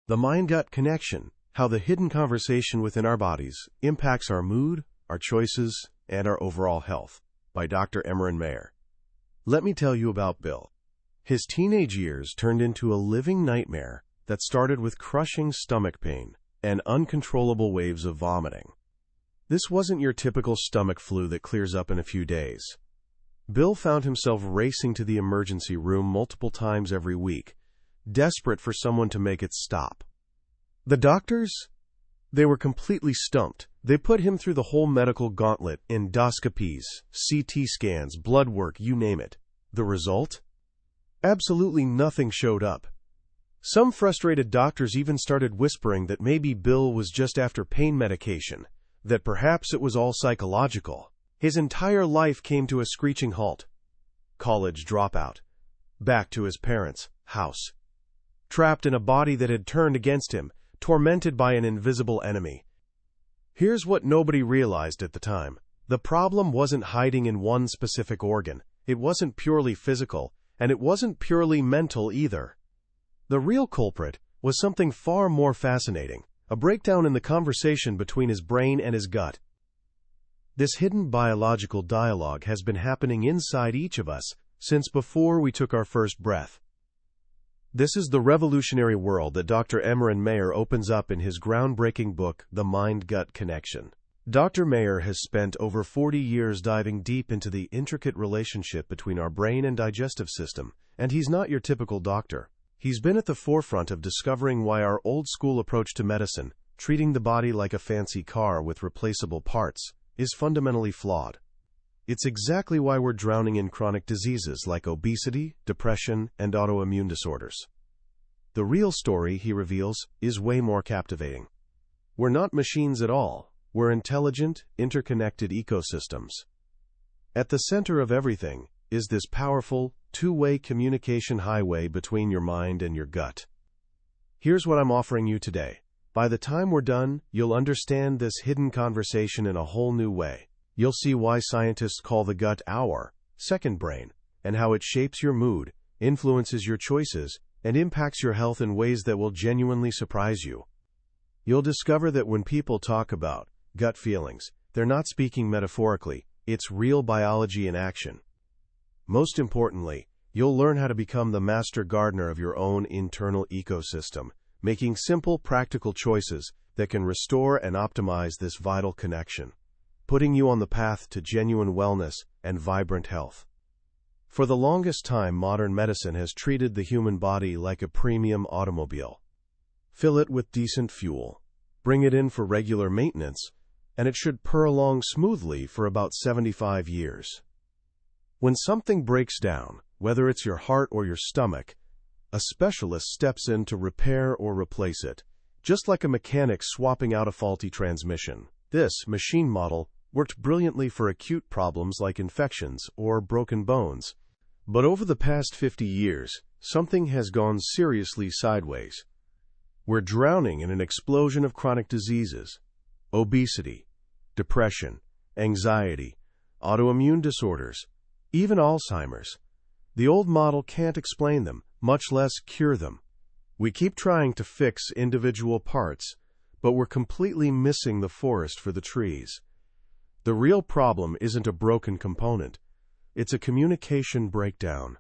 The Mind-Gut Connection, How the Hidden Conversation Within Our Bodies Impacts Our Mood, Our Choices, and Our Overall Health, by Dr. Emeran Mayer. Let me tell you about Bill. His teenage years turned into a living nightmare that started with crushing stomach pain and uncontrollable waves of vomiting. This wasn't your typical stomach flu that clears up in a few days. Bill found himself racing to the emergency room multiple times every week, desperate for someone to make it stop. The doctors? They were completely stumped. They put him through the whole medical gauntlet, endoscopies, CT scans, blood work, you name it. The result? Absolutely nothing showed up. Some frustrated doctors even started whispering that maybe Bill was just after pain medication, that perhaps it was all psychological. His entire life came to a screeching halt. College dropout. Back to his parents' house. Trapped in a body that had turned against him, tormented by an invisible enemy. Here's what nobody realized at the time. The problem wasn't hiding in one specific organ. It wasn't purely physical, and it wasn't purely mental either. The real culprit was something far more fascinating, a breakdown in the conversation between his brain and his gut. This hidden biological dialogue has been happening inside each of us since before we took our first breath. This is the revolutionary world that Dr. Emeran Mayer opens up in his groundbreaking book, The Mind-Gut Connection. Dr. Mayer has spent over 40 years diving deep into the intricate relationship between our brain and digestive system, and he's not your typical doctor. He's been at the forefront of discovering why our old-school approach to medicine, treating the body like a fancy car with replaceable parts, is fundamentally flawed. It's exactly why we're drowning in chronic diseases like obesity, depression, and autoimmune disorders. The real story, he reveals, is way more captivating. We're not machines at all. We're intelligent, interconnected ecosystems. At the center of everything is this powerful, two-way communication highway between your mind and your gut. Here's what I'm offering you today. By the time we're done, you'll understand this hidden conversation in a whole new way. You'll see why scientists call the gut our second brain, and how it shapes your mood, influences your choices, and impacts your health in ways that will genuinely surprise you. You'll discover that when people talk about gut feelings, they're not speaking metaphorically, it's real biology in action. Most importantly, you'll learn how to become the master gardener of your own internal ecosystem, making simple, practical choices that can restore and optimize this vital connection, putting you on the path to genuine wellness and vibrant health. For the longest time, modern medicine has treated the human body like a premium automobile. Fill it with decent fuel, bring it in for regular maintenance, and it should purr along smoothly for about 75 years. When something breaks down, whether it's your heart or your stomach, a specialist steps in to repair or replace it, just like a mechanic swapping out a faulty transmission. This machine model worked brilliantly for acute problems like infections or broken bones. But over the past 50 years, something has gone seriously sideways. We're drowning in an explosion of chronic diseases: obesity, depression, anxiety, autoimmune disorders, even Alzheimer's. The old model can't explain them, much less cure them. We keep trying to fix individual parts, but we're completely missing the forest for the trees. The real problem isn't a broken component. It's a communication breakdown.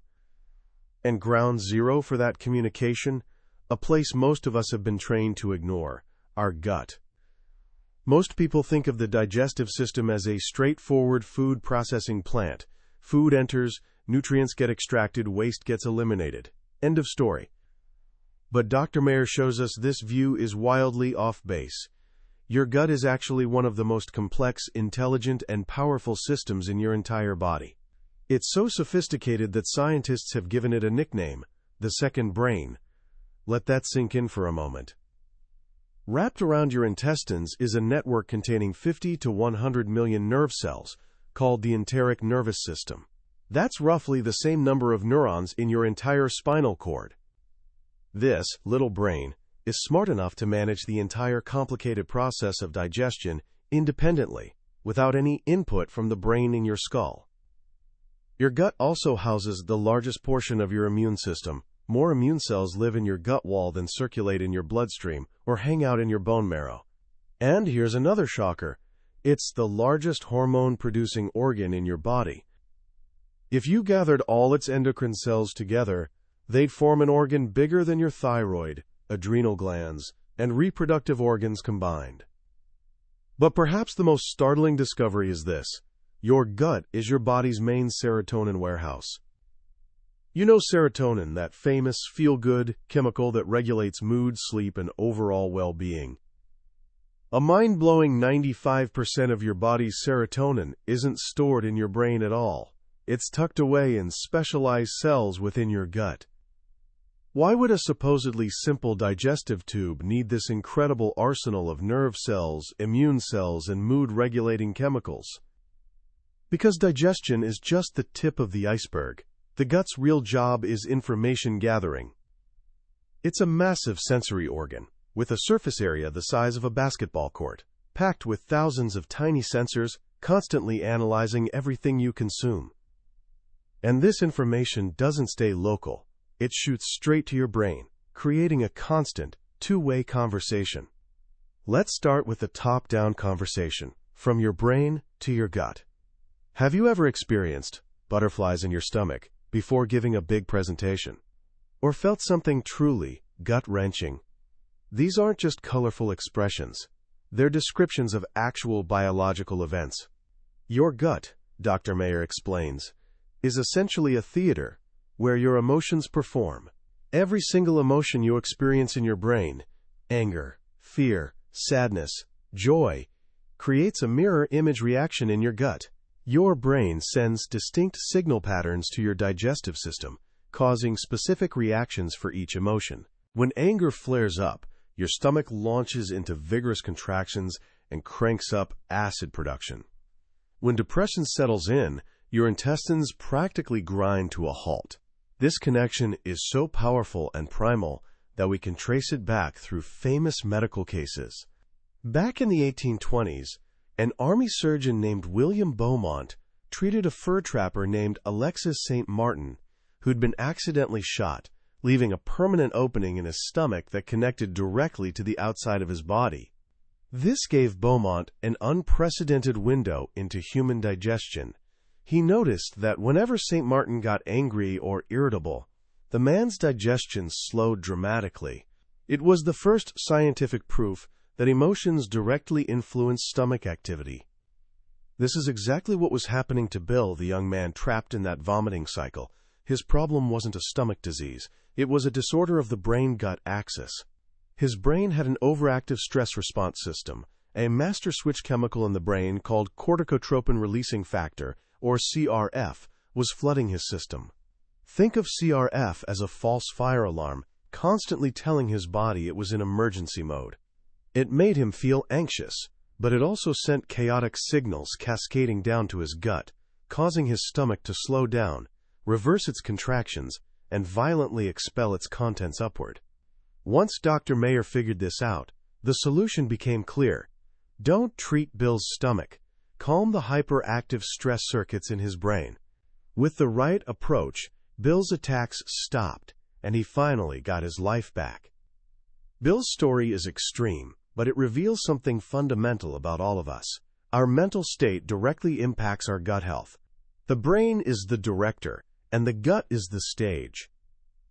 And ground zero for that communication, a place most of us have been trained to ignore: our gut. Most people think of the digestive system as a straightforward food processing plant. Food enters, nutrients get extracted, waste gets eliminated. End of story. But Dr. Mayer shows us this view is wildly off base. Your gut is actually one of the most complex, intelligent, and powerful systems in your entire body. It's so sophisticated that scientists have given it a nickname, the second brain. Let that sink in for a moment. Wrapped around your intestines is a network containing 50 to 100 million nerve cells, called the enteric nervous system. That's roughly the same number of neurons in your entire spinal cord. This little brain is smart enough to manage the entire complicated process of digestion independently, without any input from the brain in your skull. Your gut also houses the largest portion of your immune system, more immune cells live in your gut wall than circulate in your bloodstream or hang out in your bone marrow. And here's another shocker. It's the largest hormone-producing organ in your body. If you gathered all its endocrine cells together, they'd form an organ bigger than your thyroid, adrenal glands, and reproductive organs combined. But perhaps the most startling discovery is this: your gut is your body's main serotonin warehouse. You know serotonin, that famous feel-good chemical that regulates mood, sleep, and overall well-being. A mind-blowing 95% of your body's serotonin isn't stored in your brain at all. It's tucked away in specialized cells within your gut. Why would a supposedly simple digestive tube need this incredible arsenal of nerve cells, immune cells, and mood-regulating chemicals? Because digestion is just the tip of the iceberg. The gut's real job is information gathering. It's a massive sensory organ, with a surface area the size of a basketball court, packed with thousands of tiny sensors, constantly analyzing everything you consume. And this information doesn't stay local. It shoots straight to your brain, creating a constant, two-way conversation. Let's start with the top-down conversation, from your brain to your gut. Have you ever experienced butterflies in your stomach before giving a big presentation? Or felt something truly gut-wrenching? These aren't just colorful expressions. They're descriptions of actual biological events. Your gut, Dr. Mayer explains, is essentially a theater where your emotions perform. Every single emotion you experience in your brain, anger, fear, sadness, joy, creates a mirror image reaction in your gut. Your brain sends distinct signal patterns to your digestive system, causing specific reactions for each emotion. When anger flares up, your stomach launches into vigorous contractions and cranks up acid production. When depression settles in, your intestines practically grind to a halt. This connection is so powerful and primal that we can trace it back through famous medical cases. Back in the 1820s, an army surgeon named William Beaumont treated a fur trapper named Alexis St. Martin, who'd been accidentally shot, leaving a permanent opening in his stomach that connected directly to the outside of his body. This gave Beaumont an unprecedented window into human digestion. He noticed that whenever St. Martin got angry or irritable, the man's digestion slowed dramatically. It was the first scientific proof that emotions directly influence stomach activity. This is exactly what was happening to Bill, the young man trapped in that vomiting cycle. His problem wasn't a stomach disease. It was a disorder of the brain-gut axis. His brain had an overactive stress response system. A master switch chemical in the brain called corticotropin-releasing factor, or CRF, was flooding his system. Think of CRF as a false fire alarm, constantly telling his body it was in emergency mode. It made him feel anxious, but it also sent chaotic signals cascading down to his gut, causing his stomach to slow down, reverse its contractions, and violently expel its contents upward. Once Dr. Mayer figured this out, the solution became clear. Don't treat Bill's stomach. Calm the hyperactive stress circuits in his brain. With the right approach, Bill's attacks stopped, and he finally got his life back. Bill's story is extreme, but it reveals something fundamental about all of us. Our mental state directly impacts our gut health. The brain is the director, and the gut is the stage.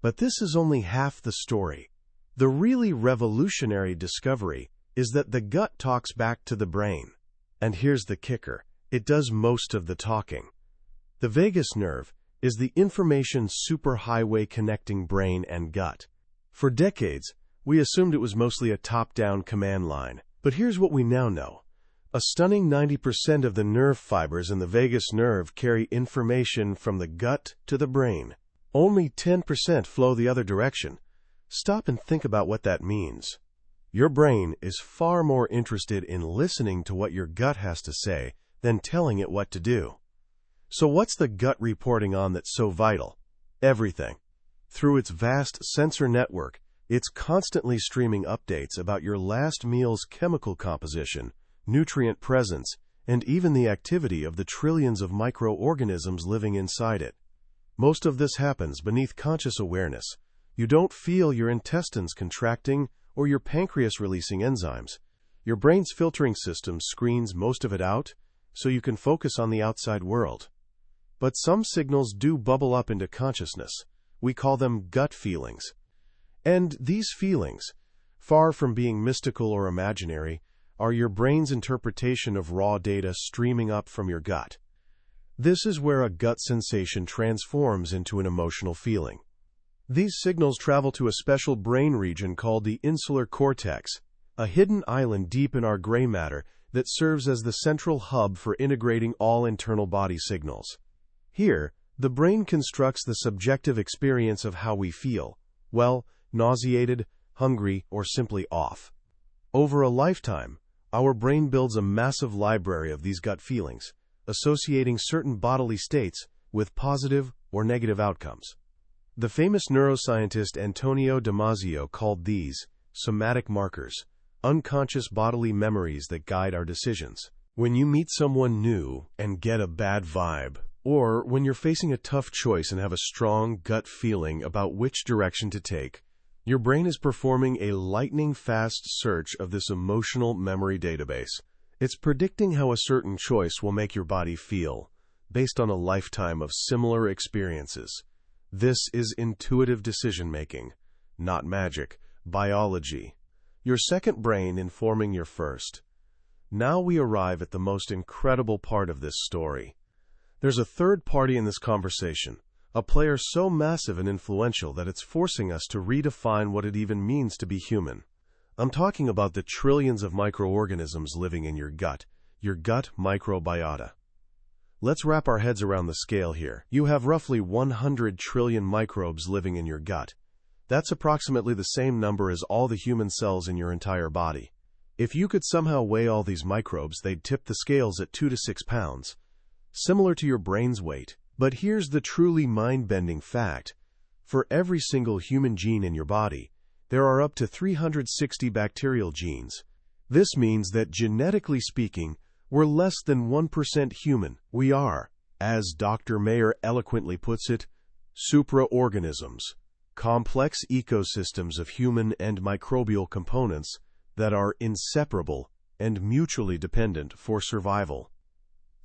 But this is only half the story. The really revolutionary discovery is that the gut talks back to the brain. And here's the kicker: it does most of the talking. The vagus nerve is the information superhighway connecting brain and gut. For decades, we assumed it was mostly a top-down command line. But here's what we now know. A stunning 90% of the nerve fibers in the vagus nerve carry information from the gut to the brain. Only 10% flow the other direction. Stop and think about what that means. Your brain is far more interested in listening to what your gut has to say than telling it what to do. So what's the gut reporting on that's so vital? Everything. Through its vast sensor network, it's constantly streaming updates about your last meal's chemical composition, nutrient presence, and even the activity of the trillions of microorganisms living inside it. Most of this happens beneath conscious awareness, You don't feel your intestines contracting or your pancreas releasing enzymes. Your brain's filtering system screens most of it out, so you can focus on the outside world. But some signals do bubble up into consciousness. We call them gut feelings. And these feelings, far from being mystical or imaginary, are your brain's interpretation of raw data streaming up from your gut. This is where a gut sensation transforms into an emotional feeling. These signals travel to a special brain region called the insular cortex, a hidden island deep in our gray matter that serves as the central hub for integrating all internal body signals. Here, the brain constructs the subjective experience of how we feel, well, nauseated, hungry, or simply off. Over a lifetime, our brain builds a massive library of these gut feelings, associating certain bodily states with positive or negative outcomes. The famous neuroscientist Antonio Damasio called these somatic markers, unconscious bodily memories that guide our decisions. When you meet someone new and get a bad vibe, or when you're facing a tough choice and have a strong gut feeling about which direction to take, your brain is performing a lightning-fast search of this emotional memory database. It's predicting how a certain choice will make your body feel, based on a lifetime of similar experiences. This is intuitive decision-making, not magic, biology. Your second brain informing your first. Now we arrive at the most incredible part of this story. There's a third party in this conversation, a player so massive and influential that it's forcing us to redefine what it even means to be human. I'm talking about the trillions of microorganisms living in your gut microbiota. Let's wrap our heads around the scale here. You have roughly 100 trillion microbes living in your gut. That's approximately the same number as all the human cells in your entire body. If you could somehow weigh all these microbes, they'd tip the scales at 2 to 6 pounds, similar to your brain's weight. But here's the truly mind-bending fact. For every single human gene in your body, there are up to 360 bacterial genes. This means that, genetically speaking, we're less than 1% human. We are, as Dr. Mayer eloquently puts it, supraorganisms, complex ecosystems of human and microbial components that are inseparable and mutually dependent for survival.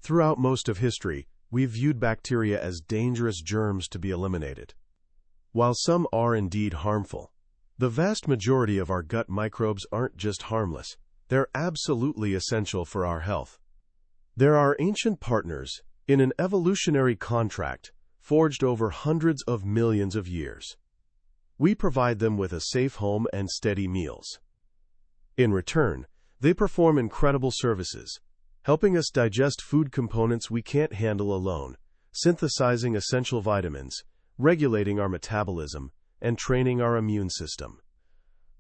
Throughout most of history, we've viewed bacteria as dangerous germs to be eliminated. While some are indeed harmful, the vast majority of our gut microbes aren't just harmless, they're absolutely essential for our health. They're our ancient partners in an evolutionary contract forged over hundreds of millions of years. We provide them with a safe home and steady meals. In return, they perform incredible services, helping us digest food components we can't handle alone, synthesizing essential vitamins, regulating our metabolism, and training our immune system.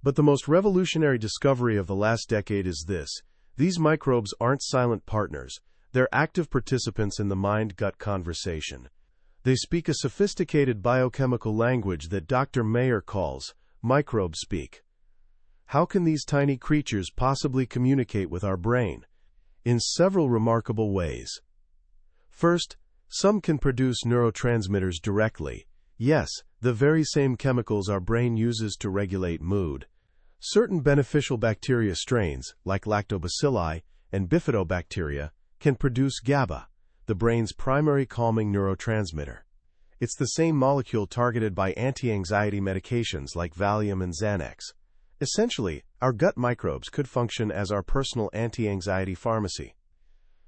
But the most revolutionary discovery of the last decade is this: these microbes aren't silent partners, they're active participants in the mind-gut conversation. They speak a sophisticated biochemical language that Dr. Mayer calls microbe speak. How can these tiny creatures possibly communicate with our brain? In several remarkable ways. First, some can produce neurotransmitters directly. Yes, the very same chemicals our brain uses to regulate mood. Certain beneficial bacteria strains, like lactobacilli and bifidobacteria, can produce GABA, the brain's primary calming neurotransmitter. It's the same molecule targeted by anti-anxiety medications like Valium and Xanax. Essentially, our gut microbes could function as our personal anti-anxiety pharmacy.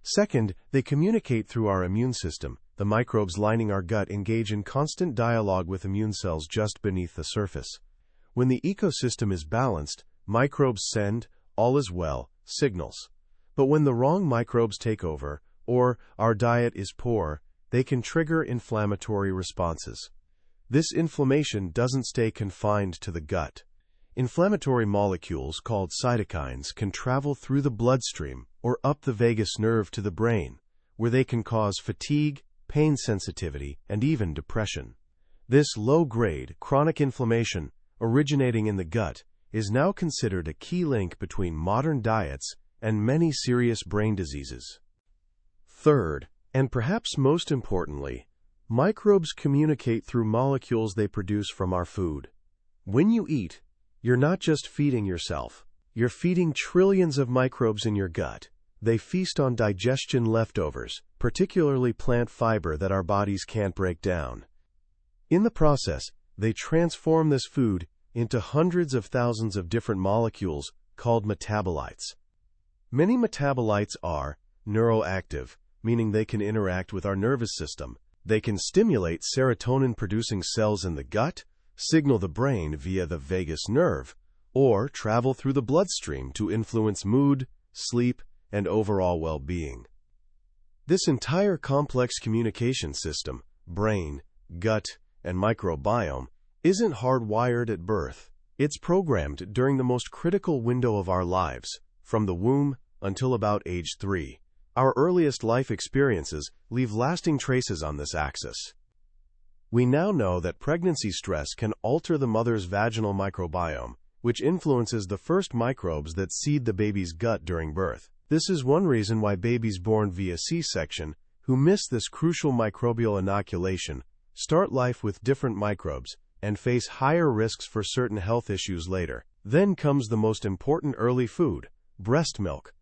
Second, they communicate through our immune system. The microbes lining our gut engage in constant dialogue with immune cells just beneath the surface. When the ecosystem is balanced, microbes send, all is well, signals. But when the wrong microbes take over, or our diet is poor, they can trigger inflammatory responses. This inflammation doesn't stay confined to the gut. Inflammatory molecules called cytokines can travel through the bloodstream or up the vagus nerve to the brain, where they can cause fatigue, pain sensitivity, and even depression. This low-grade, chronic inflammation, originating in the gut, is now considered a key link between modern diets and many serious brain diseases. Third, and perhaps most importantly, microbes communicate through molecules they produce from our food. When you eat, you're not just feeding yourself. You're feeding trillions of microbes in your gut. They feast on digestion leftovers, particularly plant fiber that our bodies can't break down. In the process, they transform this food into hundreds of thousands of different molecules called metabolites. Many metabolites are neuroactive, meaning they can interact with our nervous system. They can stimulate serotonin-producing cells in the gut, signal the brain via the vagus nerve, or travel through the bloodstream to influence mood, sleep, and overall well-being. This entire complex communication system, brain, gut, and microbiome, isn't hardwired at birth. It's programmed during the most critical window of our lives, from the womb until about age 3. Our earliest life experiences leave lasting traces on this axis. We now know that pregnancy stress can alter the mother's vaginal microbiome, which influences the first microbes that seed the baby's gut during birth. This is one reason why babies born via C-section, who miss this crucial microbial inoculation, start life with different microbes and face higher risks for certain health issues later. Then comes the most important early food, breast milk.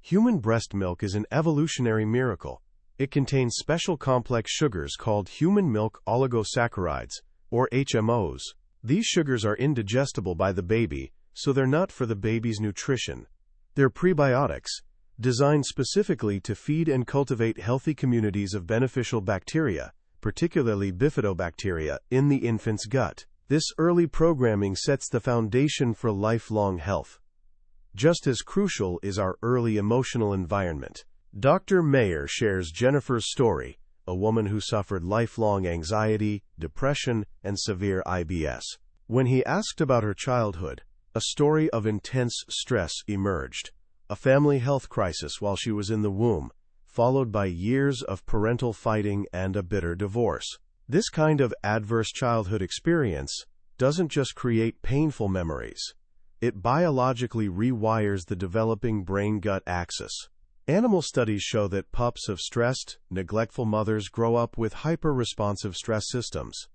Human breast milk is an evolutionary miracle. It contains special complex sugars called human milk oligosaccharides, or HMOs. These sugars are indigestible by the baby, so they're not for the baby's nutrition. They're prebiotics, designed specifically to feed and cultivate healthy communities of beneficial bacteria, particularly bifidobacteria, in the infant's gut. This early programming sets the foundation for lifelong health. Just as crucial is our early emotional environment. Dr. Mayer shares Jennifer's story, a woman who suffered lifelong anxiety, depression, and severe IBS. When he asked about her childhood, a story of intense stress emerged. A family health crisis while she was in the womb, followed by years of parental fighting and a bitter divorce. This kind of adverse childhood experience doesn't just create painful memories. It biologically rewires the developing brain-gut axis. Animal studies show that pups of stressed, neglectful mothers grow up with hyper-responsive stress systems.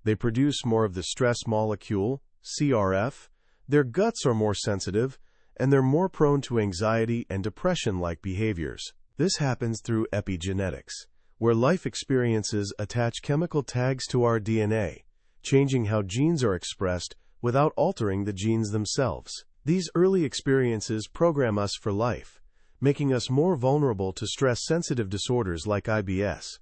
They produce more of the stress molecule, CRF, their guts are more sensitive, and they're more prone to anxiety and depression-like behaviors. This happens through epigenetics, where life experiences attach chemical tags to our DNA, changing how genes are expressed without altering the genes themselves. These early experiences program us for life, making us more vulnerable to stress-sensitive disorders like IBS.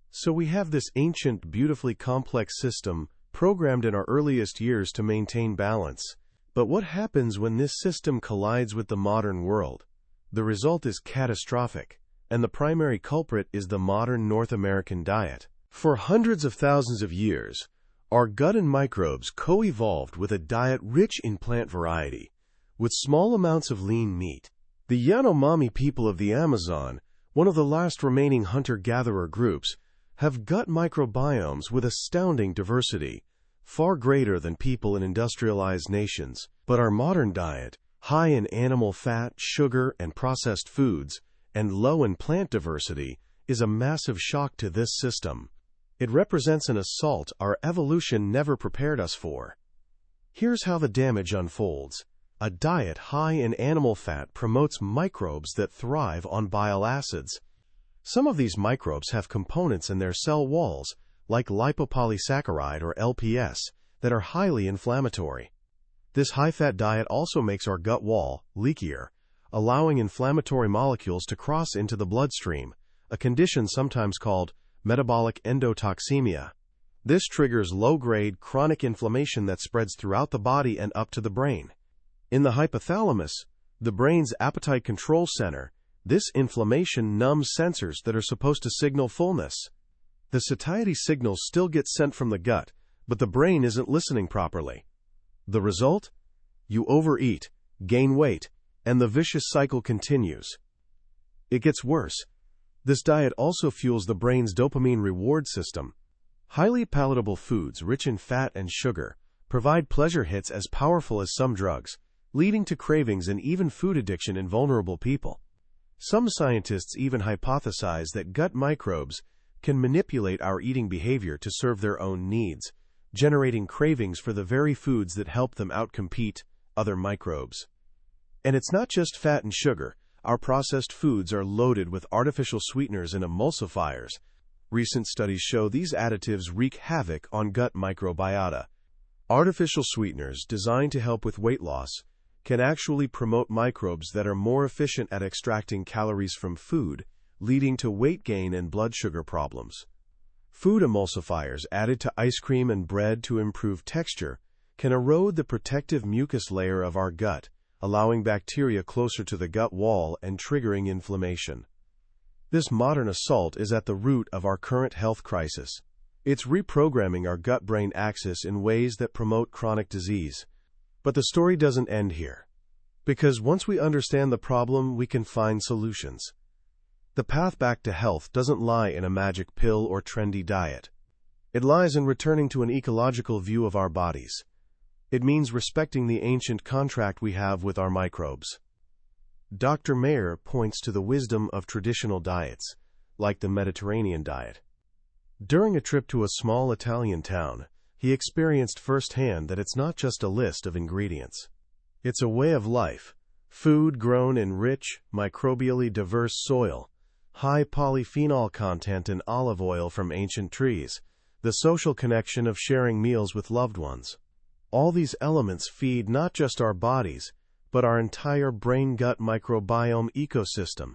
So we have this ancient, beautifully complex system programmed in our earliest years to maintain balance. But what happens when this system collides with the modern world? The result is catastrophic, and the primary culprit is the modern North American diet. For hundreds of thousands of years, our gut and microbes co-evolved with a diet rich in plant variety, with small amounts of lean meat. The Yanomami people of the Amazon, one of the last remaining hunter-gatherer groups, have gut microbiomes with astounding diversity, far greater than people in industrialized nations. But our modern diet, high in animal fat, sugar, and processed foods, and low in plant diversity, is a massive shock to this system. It represents an assault our evolution never prepared us for. Here's how the damage unfolds. A diet high in animal fat promotes microbes that thrive on bile acids. Some of these microbes have components in their cell walls, like lipopolysaccharide or LPS, that are highly inflammatory. This high-fat diet also makes our gut wall leakier, allowing inflammatory molecules to cross into the bloodstream, a condition sometimes called metabolic endotoxemia. This triggers low-grade chronic inflammation that spreads throughout the body and up to the brain. In the hypothalamus, the brain's appetite control center, this inflammation numbs sensors that are supposed to signal fullness. The satiety signals still get sent from the gut, but the brain isn't listening properly. The result? You overeat, gain weight, and the vicious cycle continues. It gets worse. This diet also fuels the brain's dopamine reward system. Highly palatable foods rich in fat and sugar provide pleasure hits as powerful as some drugs, leading to cravings and even food addiction in vulnerable people. Some scientists even hypothesize that gut microbes can manipulate our eating behavior to serve their own needs, generating cravings for the very foods that help them outcompete other microbes. And it's not just fat and sugar. Our processed foods are loaded with artificial sweeteners and emulsifiers. Recent studies show these additives wreak havoc on gut microbiota. Artificial sweeteners designed to help with weight loss can actually promote microbes that are more efficient at extracting calories from food, leading to weight gain and blood sugar problems. Food emulsifiers added to ice cream and bread to improve texture can erode the protective mucus layer of our gut, allowing bacteria closer to the gut wall and triggering inflammation. This modern assault is at the root of our current health crisis. It's reprogramming our gut-brain axis in ways that promote chronic disease. But the story doesn't end here. Because once we understand the problem, we can find solutions. The path back to health doesn't lie in a magic pill or trendy diet. It lies in returning to an ecological view of our bodies. It means respecting the ancient contract we have with our microbes. Dr. Mayer points to the wisdom of traditional diets, like the Mediterranean diet. During a trip to a small Italian town, he experienced firsthand that it's not just a list of ingredients. It's a way of life, food grown in rich, microbially diverse soil, high polyphenol content in olive oil from ancient trees, the social connection of sharing meals with loved ones. All these elements feed not just our bodies, but our entire brain-gut microbiome ecosystem.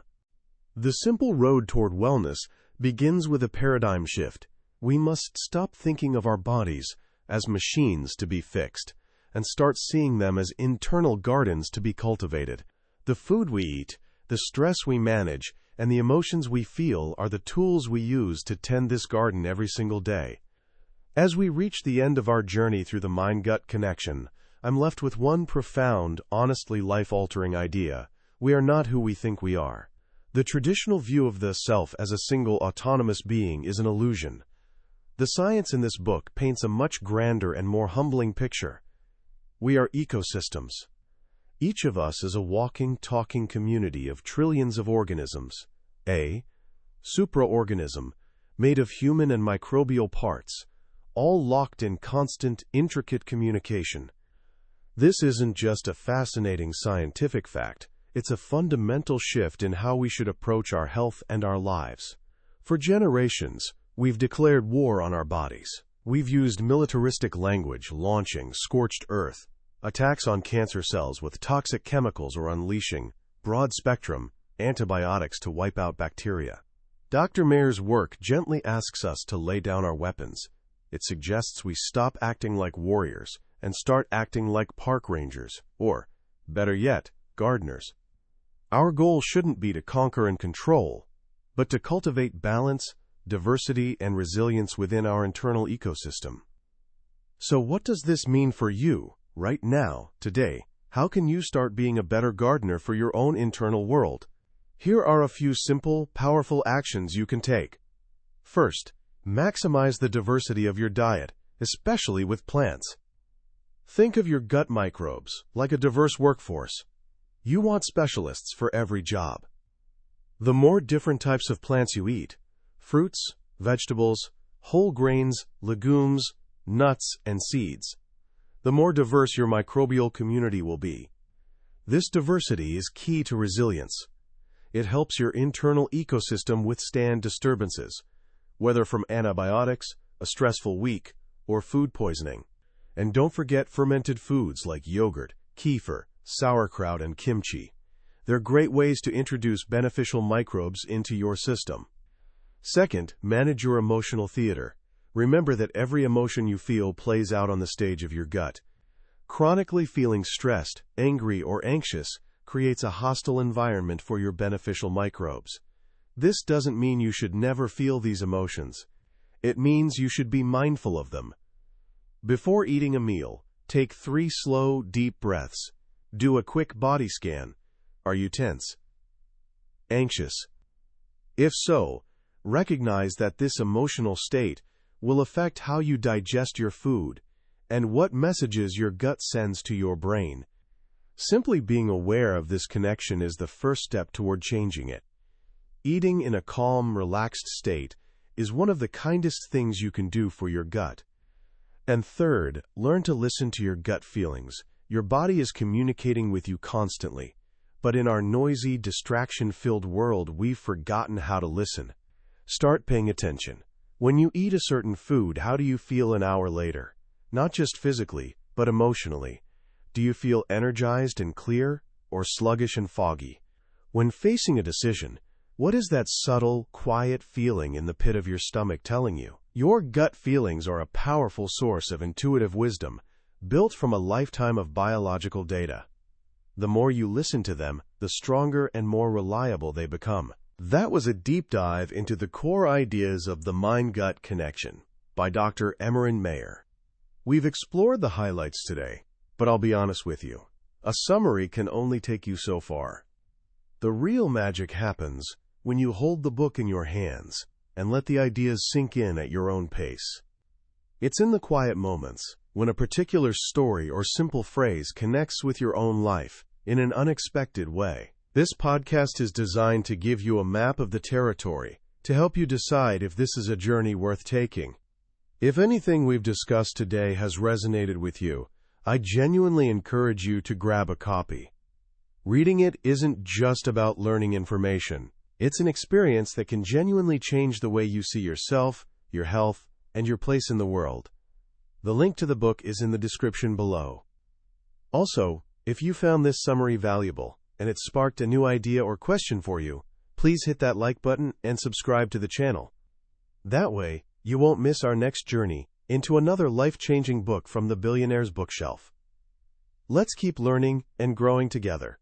The simple road toward wellness begins with a paradigm shift. We must stop thinking of our bodies as machines to be fixed, and start seeing them as internal gardens to be cultivated. The food we eat, the stress we manage, and the emotions we feel are the tools we use to tend this garden every single day. As we reach the end of our journey through the mind-gut connection, I'm left with one profound, honestly life-altering idea. We are not who we think we are. The traditional view of the self as a single autonomous being is an illusion. The science in this book paints a much grander and more humbling picture. We are ecosystems. Each of us is a walking, talking community of trillions of organisms. A supraorganism, made of human and microbial parts, all locked in constant, intricate communication. This isn't just a fascinating scientific fact, it's a fundamental shift in how we should approach our health and our lives. For generations, we've declared war on our bodies. We've used militaristic language, launching scorched earth, attacks on cancer cells with toxic chemicals, or unleashing broad-spectrum antibiotics to wipe out bacteria. Dr. Mayer's work gently asks us to lay down our weapons. It suggests we stop acting like warriors and start acting like park rangers, or, better yet, gardeners. Our goal shouldn't be to conquer and control, but to cultivate balance, diversity, and resilience within our internal ecosystem. So what does this mean for you, right now, today? How can you start being a better gardener for your own internal world? Here are a few simple, powerful actions you can take. First, maximize the diversity of your diet, especially with plants. Think of your gut microbes like a diverse workforce. You want specialists for every job. The more different types of plants you eat, fruits, vegetables, whole grains, legumes, nuts, and seeds, the more diverse your microbial community will be. This diversity is key to resilience. It helps your internal ecosystem withstand disturbances, whether from antibiotics, a stressful week, or food poisoning. And don't forget fermented foods like yogurt, kefir, sauerkraut, and kimchi. They're great ways to introduce beneficial microbes into your system. Second, manage your emotional theater. Remember that every emotion you feel plays out on the stage of your gut. Chronically feeling stressed, angry, or anxious creates a hostile environment for your beneficial microbes. This doesn't mean you should never feel these emotions. It means you should be mindful of them. Before eating a meal, take 3 slow, deep breaths. Do a quick body scan. Are you tense? Anxious? If so, recognize that this emotional state will affect how you digest your food and what messages your gut sends to your brain. Simply being aware of this connection is the first step toward changing it. Eating in a calm, relaxed state is one of the kindest things you can do for your gut. And third, learn to listen to your gut feelings. Your body is communicating with you constantly. But in our noisy, distraction-filled world, we've forgotten how to listen. Start paying attention. When you eat a certain food, how do you feel an hour later? Not just physically, but emotionally. Do you feel energized and clear, or sluggish and foggy? When facing a decision, what is that subtle, quiet feeling in the pit of your stomach telling you? Your gut feelings are a powerful source of intuitive wisdom, built from a lifetime of biological data. The more you listen to them, the stronger and more reliable they become. That was a deep dive into the core ideas of the mind-gut connection by Dr. Emeran Mayer. We've explored the highlights today, but I'll be honest with you. A summary can only take you so far. The real magic happens when you hold the book in your hands and let the ideas sink in at your own pace. It's in the quiet moments, when a particular story or simple phrase connects with your own life in an unexpected way. This podcast is designed to give you a map of the territory, to help you decide if this is a journey worth taking. If anything we've discussed today has resonated with you, I genuinely encourage you to grab a copy. Reading it isn't just about learning information. It's an experience that can genuinely change the way you see yourself, your health, and your place in the world. The link to the book is in the description below. Also, if you found this summary valuable, and it sparked a new idea or question for you, please hit that like button and subscribe to the channel. That way, you won't miss our next journey into another life-changing book from the billionaire's bookshelf. Let's keep learning and growing together.